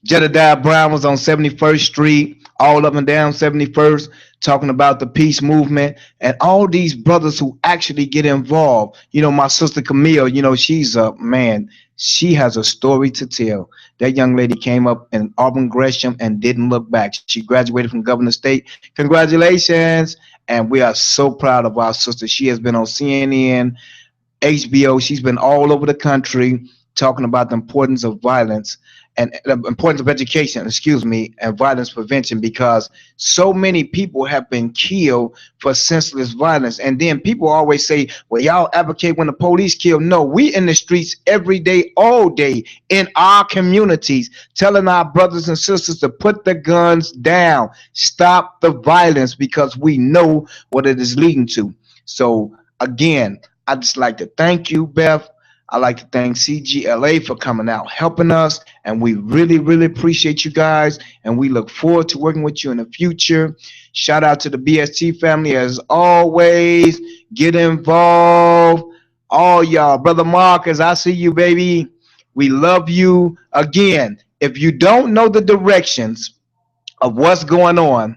Jedediah Brown was on 71st Street, all up and down 71st, talking about the peace movement and all these brothers who actually get involved. You know, my sister Camille, you know, she's a man. She has a story to tell. That young lady came up in Auburn Gresham and didn't look back. She graduated from Governor State. Congratulations. And we are so proud of our sister. She has been on CNN, HBO. She's been all over the country talking about the importance of violence and the importance of education, and violence prevention, because so many people have been killed for senseless violence. And then people always say, well, y'all advocate when the police kill. No, we in the streets every day, all day, in our communities, telling our brothers and sisters to put the guns down, stop the violence, because we know what it is leading to. So again, I just like to thank you, Beth. I like to thank CGLA for coming out, helping us, and we really, really appreciate you guys, and we look forward to working with you in the future. Shout out to the BST family as always. Get involved. All y'all, Brother Marcus, I see you, baby. We love you. Again, if you don't know the directions of what's going on,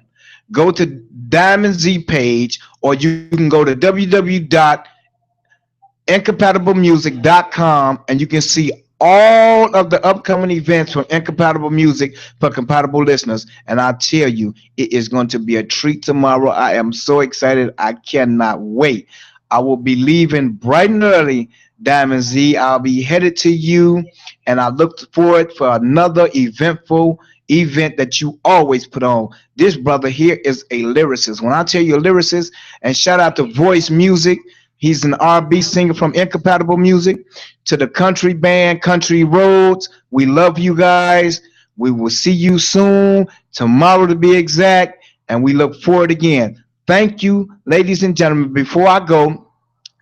go to Diamond Z page, or you can go to www.incompatiblemusic.com, and you can see all of the upcoming events from Incompatible Music for compatible listeners. And I tell you, it is going to be a treat tomorrow. I am so excited. I cannot wait. I will be leaving bright and early, Diamond Z. I'll be headed to you, and I look forward for another eventful event that you always put on. This brother here is a lyricist. When I tell you a lyricist, and shout out to Voice Music. He's an R&B singer from Incompatible Music, to the country band, Country Roads. We love you guys. We will see you soon, tomorrow to be exact, and we look forward again. Thank you, ladies and gentlemen. Before I go,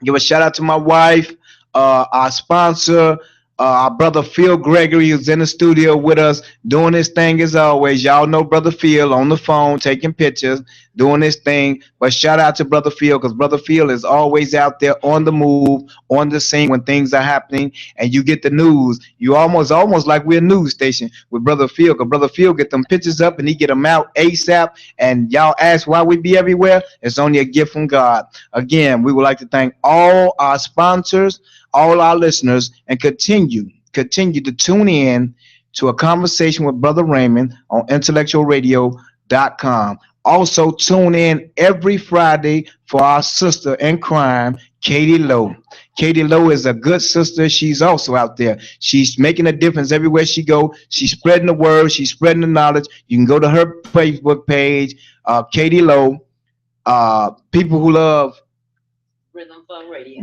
give a shout out to my wife, our sponsor, our brother Phil Gregory, who's in the studio with us, doing his thing as always. Y'all know Brother Phil on the phone, taking pictures, doing his thing. But shout out to Brother Phil, because Brother Phil is always out there on the move, on the scene when things are happening, and you get the news. You almost like we're a news station with Brother Phil, because Brother Phil get them pictures up and he get them out ASAP. And y'all ask why we be everywhere. It's only a gift from God. Again, we would like to thank all our sponsors, all our listeners, and continue to tune in to a conversation with Brother Raymond on IntellectualRadio.com. Also tune in every Friday for our sister in crime, Katie Lowe. Katie Lowe is a good sister. She's also out there. She's making a difference everywhere she goes. She's spreading the word. She's spreading the knowledge. You can go to her Facebook page, Katie Lowe. People who love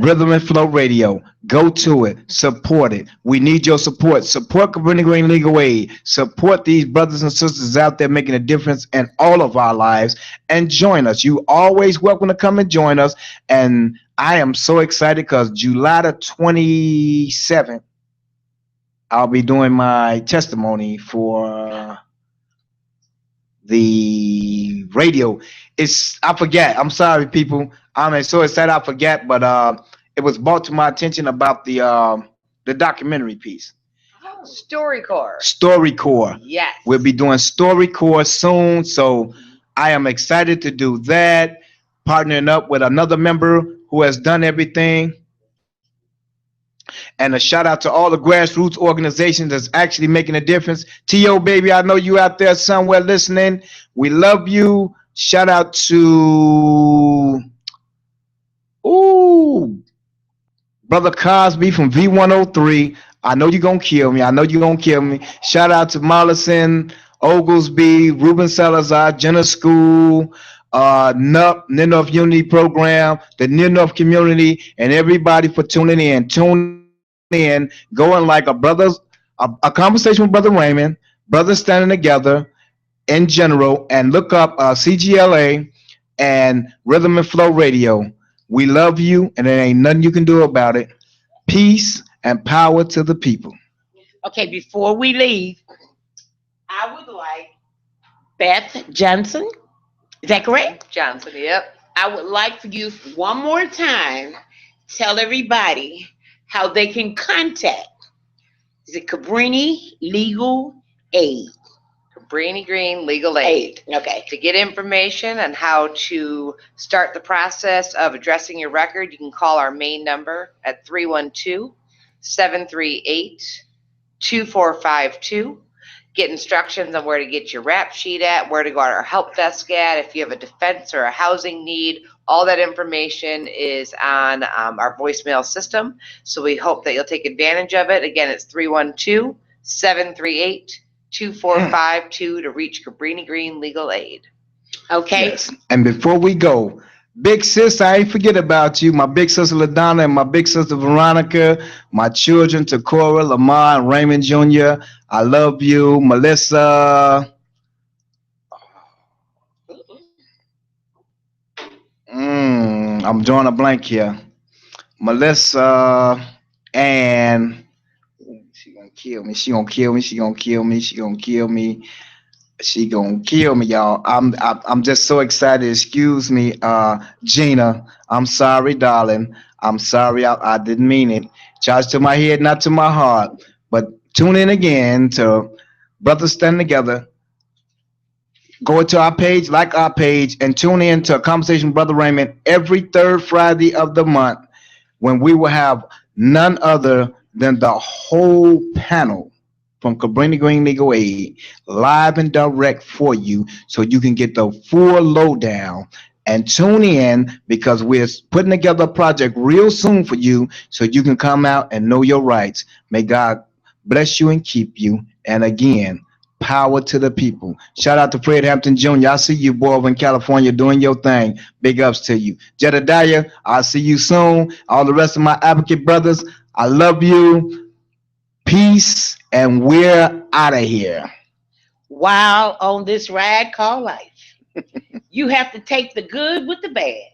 Rhythm and Flow Radio. Go to it. Support it. We need your support. Support Cabrini Green Legal Aid. Support these brothers and sisters out there making a difference in all of our lives. And join us. You always welcome to come and join us. And I am so excited because July the 27th, I'll be doing my testimony for the radio. I forget. I'm sorry, people. I'm so excited I forget, but it was brought to my attention about the documentary piece. StoryCorps. Yes. We'll be doing StoryCorps soon, so I am excited to do that. Partnering up with another member who has done everything. And a shout out to all the grassroots organizations that's actually making a difference. T.O. baby, I know you out there somewhere listening. We love you. Shout out to Brother Cosby from V103. I know you're going to kill me. Shout out to Mollison, Oglesby, Ruben Salazar, Jenna School, NUP, Near North Unity Program, the Near North community, and everybody for tuning in. Tune in, going like a conversation with Brother Raymond, brothers standing together in general, and look up CGLA and Rhythm and Flow Radio. We love you, and there ain't nothing you can do about it. Peace and power to the people. Okay, before we leave, I Beth Johnson. Is that correct? Johnson, yep. I would like for you one more time tell everybody how they can contact the Cabrini Legal Aid. Cabrini Green Legal Aid. Okay. To get information on how to start the process of addressing your record, you can call our main number at 312-738-2452. Get instructions on where to get your rap sheet at, where to go to our help desk at, if you have a defense or a housing need. All that information is on our voicemail system. So we hope that you'll take advantage of it. Again, it's 312-738-2452 to reach Cabrini Green Legal Aid. Okay. Yes. And before we go, big sis, I ain't forget about you. My big sister LaDonna and my big sister Veronica, my children Takora, Lamar, and Raymond Jr. I love you, Melissa. I'm drawing a blank here. Melissa and she gonna kill me. She gonna kill me. She gonna kill me. She gonna kill me. She gonna kill me, y'all. I'm just so excited. Excuse me, Gina. I'm sorry, darling. I'm sorry. I didn't mean it. Charge to my head, not to my heart. But tune in again to Brothers Stand Together. Go to our page, like our page, and tune in to a conversation with Brother Raymond every third Friday of the month, when we will have none other than the whole panel from Cabrini Green Legal Aid live and direct for you, so you can get the full lowdown. And tune in, because we're putting together a project real soon for you, so you can come out and know your rights. May God bless you and keep you. And again, power to the people. Shout out to Fred Hampton Jr. I see you, boy, over in California doing your thing. Big ups to you. Jedediah, I'll see you soon. All the rest of my advocate brothers, I love you. Peace, and we're out of here. While on this ride called life, you have to take the good with the bad.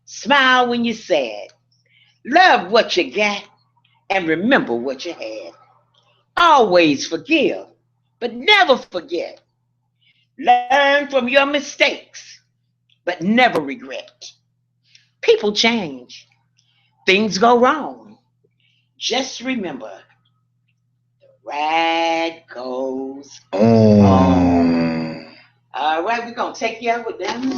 Smile when you're sad. Love what you got, and remember what you had. Always forgive, but never forget. Learn from your mistakes, but never regret. People change. Things go wrong. Just remember, the ride goes on. All right, we're going to take you out with them.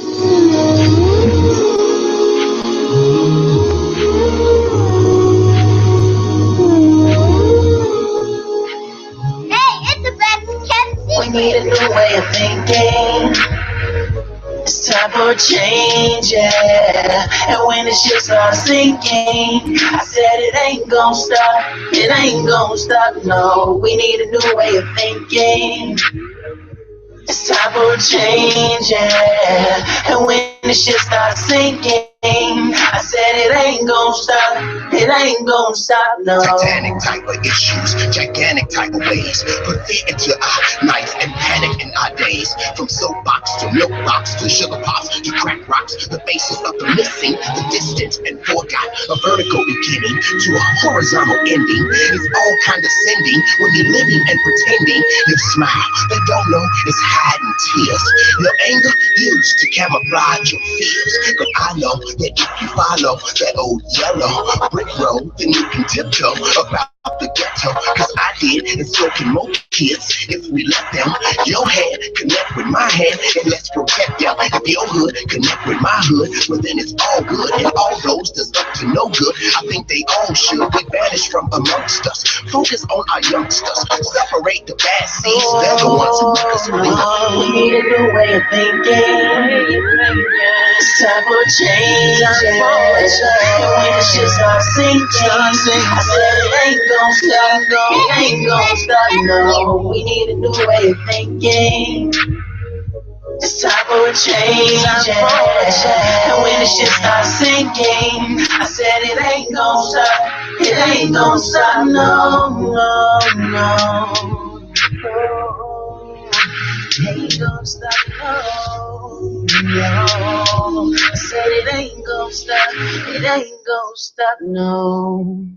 We need a new way of thinking. It's time for a change, yeah. And when the shit starts sinking, I said it ain't gonna stop. It ain't gonna stop, no. We need a new way of thinking. It's time for a change, yeah. And when the shit starts sinking, I said it ain't gonna stop. It ain't gonna stop, no. Titanic type of issues, gigantic type of ways. Put feet into our nights and panic in our days. From soapbox to milk box to sugar pops to crack rocks. The basis of the missing, the distant and forgot. A vertical beginning to a horizontal ending. It's all condescending when you're living and pretending. You smile, they don't know it's hiding tears. Your anger used to camouflage your fears. But I know that if you follow that old yellow brick road, then you can tiptoe about the ghetto. Cause I did, and so can most kids. If we let them, your head connect with my head, and let's protect them. If your hood connect with my hood, well then it's all good. And all those that's up to no good, I think they all should be banished from amongst us. Focus on our youngsters, separate the bad seeds. They're the ones who make us real. We need a new way of thinking. It's time for a change, yeah. And when the shit starts sinking, I said it ain't gonna stop, it ain't gonna stop, no. We need a new way of thinking. It's time for a change, yeah. And when the shit starts sinking, I said it ain't gonna stop, it ain't gonna stop, no, no, no. It ain't gonna stop, no, no. I said it ain't gonna stop, it ain't gonna stop, no.